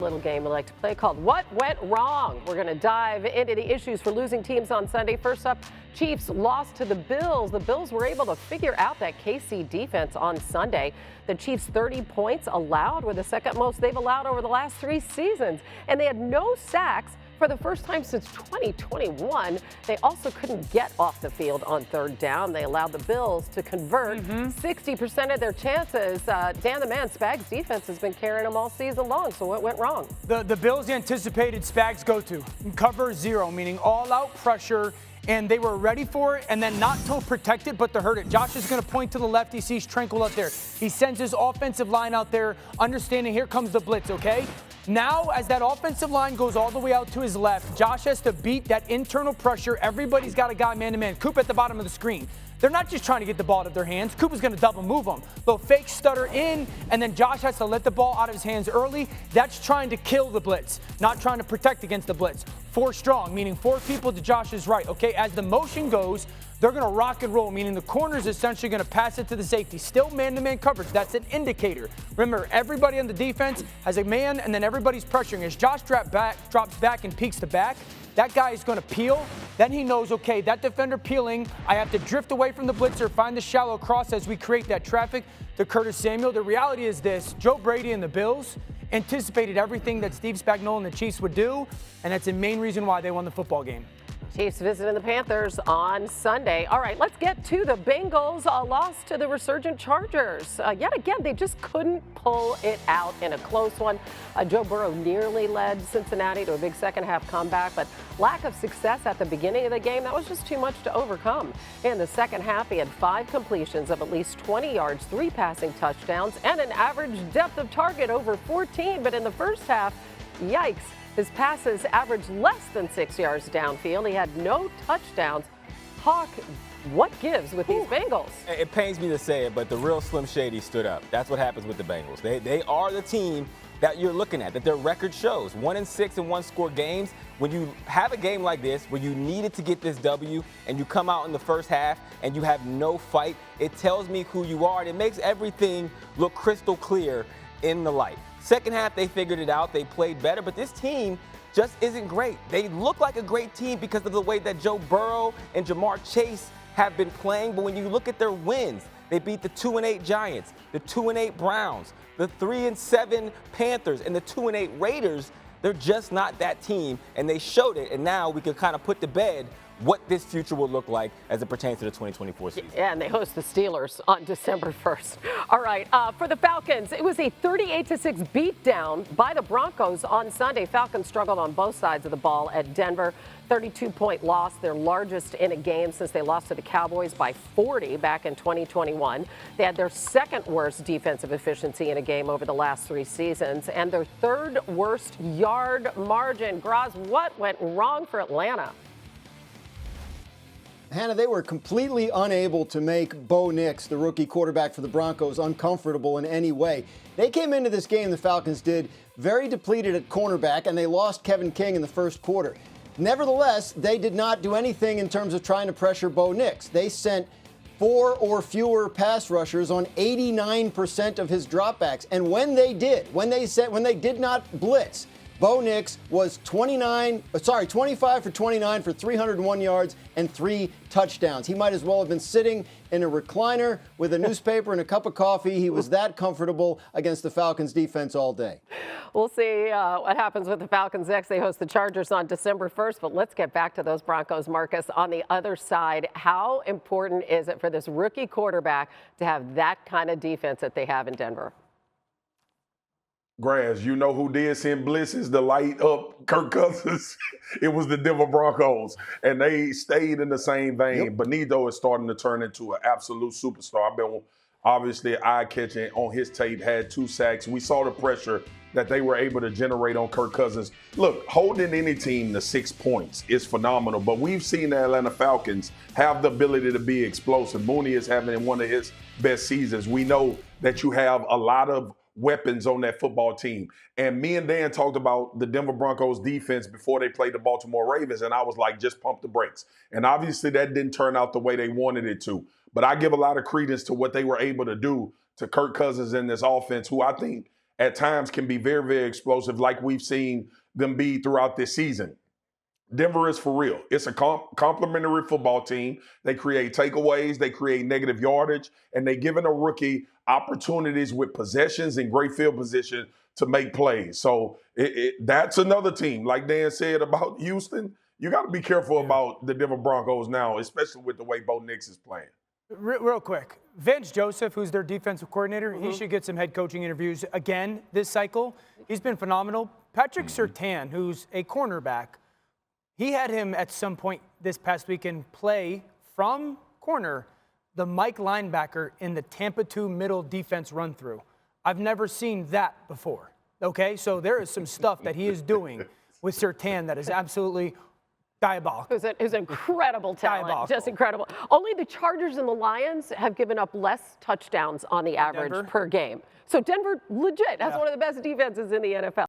Little game we like to play called What Went Wrong. We're going to dive into the issues for losing teams on Sunday. First up, Chiefs lost to the Bills. The Bills were able to figure out that KC defense on Sunday. The Chiefs' 30 points allowed were the second most they've allowed over the last 3 seasons. And they had no sacks for the first time since 2021. They also couldn't get off the field on third down. They allowed the Bills to convert 60% of their chances. Dan the Man, Spags' defense has been carrying them all season long. So what went wrong? The Bills anticipated Spags' go-to. Cover zero, meaning all-out pressure, and they were ready for it, and then not to protect it, but to hurt it. Josh is going to point to the left. He sees Tranquil out there. He sends his offensive line out there, understanding here comes the blitz, okay? Now, as that offensive line goes all the way out to his left, Josh has to beat that internal pressure. Everybody's got a guy man-to-man. Coop at the bottom of the screen. They're not just trying to get the ball out of their hands. Cooper's going to double move them. They'll fake stutter in, and then Josh has to let the ball out of his hands early. That's trying to kill the blitz, not trying to protect against the blitz. 4 strong, meaning 4 people to Josh's right. Okay, as the motion goes, they're going to rock and roll, meaning the corner's essentially going to pass it to the safety. Still man-to-man coverage. That's an indicator. Remember, everybody on the defense has a man, and then everybody's pressuring. As Josh drops back and peeks the back, that guy is going to peel. Then he knows, okay, that defender peeling, I have to drift away from the blitzer, find the shallow cross as we create that traffic to Curtis Samuel. The reality is this: Joe Brady and the Bills anticipated everything that Steve Spagnuolo and the Chiefs would do, and that's the main reason why they won the football game. Chiefs visiting the Panthers on Sunday. All right, let's get to the Bengals. A loss to the resurgent Chargers. Yet again, they just couldn't pull it out in a close one. Joe Burrow nearly led Cincinnati to a big second-half comeback, but lack of success at the beginning of the game, that was just too much to overcome. In the second half, he had 5 completions of at least 20 yards, 3 passing touchdowns, and an average depth of target over 14. But in the first half, yikes. His passes averaged less than 6 yards downfield. He had no touchdowns. Hawk, what gives with these Bengals? It pains me to say it, but the real Slim Shady stood up. That's what happens with the Bengals. They are the team that you're looking at, that their record shows. 1-6 in one-score games. When you have a game like this, where you needed to get this W, and you come out in the first half and you have no fight, it tells me who you are, and it makes everything look crystal clear in the light. Second half, they figured it out. They played better, but this team just isn't great. They look like a great team because of the way that Joe Burrow and Jamar Chase have been playing, but when you look at their wins, they beat the 2-8 Giants, the 2-8 Browns, the 3-7 Panthers, and the 2-8 Raiders. They're just not that team, and they showed it, and now we can kind of put to bed what this future will look like as it pertains to the 2024 season. Yeah, and they host the Steelers on December 1st. All right, for the Falcons, it was a 38-6 beatdown by the Broncos on Sunday. Falcons struggled on both sides of the ball at Denver. 32-point loss, their largest in a game since they lost to the Cowboys by 40 back in 2021. They had their second worst defensive efficiency in a game over the last 3 seasons and their third worst yard margin. Graz, what went wrong for Atlanta? Hannah, they were completely unable to make Bo Nix, the rookie quarterback for the Broncos, uncomfortable in any way. They came into this game, the Falcons did, very depleted at cornerback, and they lost Kevin King in the first quarter. Nevertheless, they did not do anything in terms of trying to pressure Bo Nix. They sent 4 or fewer pass rushers on 89% of his dropbacks. And when they did, when they did not blitz, Bo Nix was 25 for 29 for 301 yards and 3 touchdowns. He might as well have been sitting in a recliner with a newspaper and a cup of coffee. He was that comfortable against the Falcons defense all day. We'll see what happens with the Falcons next. They host the Chargers on December 1st, but let's get back to those Broncos, Marcus. On the other side, how important is it for this rookie quarterback to have that kind of defense that they have in Denver? Grass, you know who did send blitzes to light up Kirk Cousins? It was the Denver Broncos, and they stayed in the same vein. Yep. Benito is starting to turn into an absolute superstar. I've been obviously eye-catching on his tape, had 2 sacks. We saw the pressure that they were able to generate on Kirk Cousins. Look, holding any team to 6 points is phenomenal, but we've seen the Atlanta Falcons have the ability to be explosive. Mooney is having one of his best seasons. We know that you have a lot of weapons on that football team. And me and Dan talked about the Denver Broncos defense before they played the Baltimore Ravens, and I was like, just pump the brakes. And obviously that didn't turn out the way they wanted it to. But I give a lot of credence to what they were able to do to Kirk Cousins in this offense, who I think at times can be very, very explosive, like we've seen them be throughout this season. Denver is for real. It's a complementary football team. They create takeaways, they create negative yardage, and they're giving a rookie opportunities with possessions and great field position to make plays. So that's another team. Like Dan said about Houston, you got to be careful about the Denver Broncos now, especially with the way Bo Nix is playing. Real quick, Vance Joseph, who's their defensive coordinator, he should get some head coaching interviews again this cycle. He's been phenomenal. Patrick Surtain, who's a cornerback, he had him at some point this past weekend play from corner the Mike linebacker in the Tampa 2 middle defense run through. I've never seen that before. Okay, so there is some stuff that he is doing with Surtain that is absolutely diabolical. It was incredible talent, Diabolical. just incredible. Only the Chargers and the Lions have given up less touchdowns on the average Denver? per game. So Denver legit has one of the best defenses in the NFL.